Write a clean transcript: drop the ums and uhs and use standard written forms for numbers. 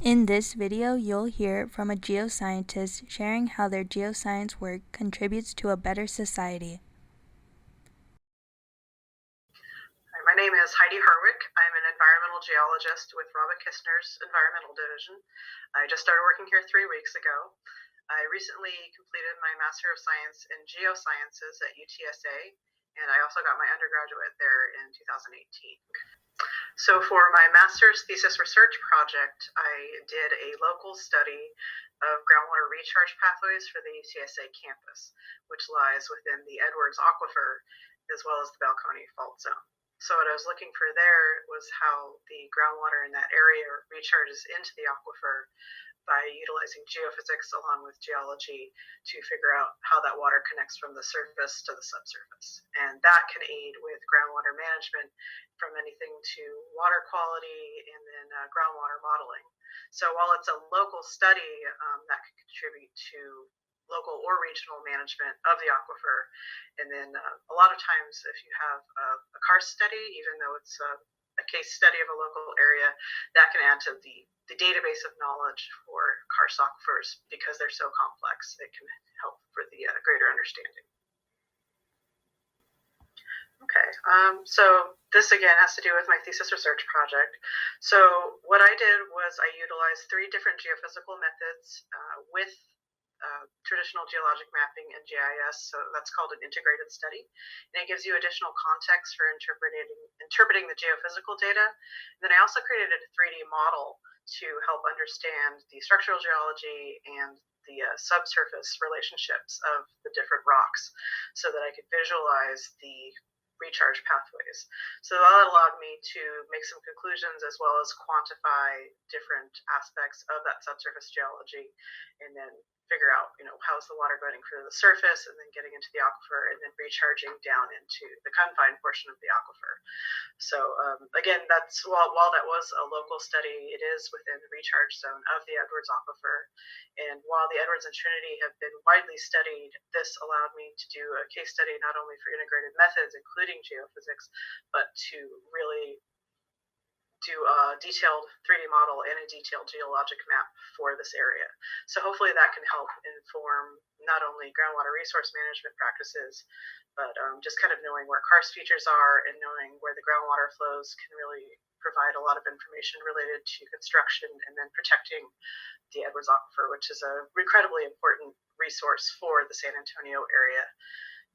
In this video, you'll hear from a geoscientist sharing how their geoscience work contributes to a better society. My name is Heidi Harwick. I'm an environmental geologist with Robert Kistner's Environmental Division. I just started working here 3 weeks ago. I recently completed my Master of Science in Geosciences at UTSA, and I also got my undergraduate there in 2018. So for my master's thesis research project, I did a local study of groundwater recharge pathways for the UTSA campus, which lies within the Edwards Aquifer, as well as the Balcony Fault Zone. So what I was looking for there was how the groundwater in that area recharges into the aquifer by utilizing geophysics along with geology to figure out how that water connects from the surface to the subsurface. And that can aid with groundwater management, from anything to water quality and then groundwater modeling. So while it's a local study, that can contribute to local or regional management of the aquifer. And then a lot of times if you have a karst study, even though it's a case study of a local area, that can add to the database of knowledge for karst aquifers because they're so complex. It can help for the greater understanding. Okay, so this again has to do with my thesis research project. So what I did was I utilized 3 different geophysical methods with traditional geologic mapping and GIS, so that's called an integrated study, and it gives you additional context for interpreting the geophysical data. And then I also created a 3D model to help understand the structural geology and the subsurface relationships of the different rocks so that I could visualize the recharge pathways. So that allowed me to make some conclusions as well as quantify different aspects of that subsurface geology, and then figure out, how's the water going through the surface and then getting into the aquifer and then recharging down into the confined portion of the aquifer. So again, that's while that was a local study, it is within the recharge zone of the Edwards Aquifer. And while the Edwards and Trinity have been widely studied, this allowed me to do a case study not only for integrated methods, including geophysics, but to really do a detailed 3D model and a detailed geologic map for this area. So hopefully that can help inform not only groundwater resource management practices, but just kind of knowing where karst features are and knowing where the groundwater flows can really provide a lot of information related to construction and then protecting the Edwards Aquifer, which is an incredibly important resource for the San Antonio area.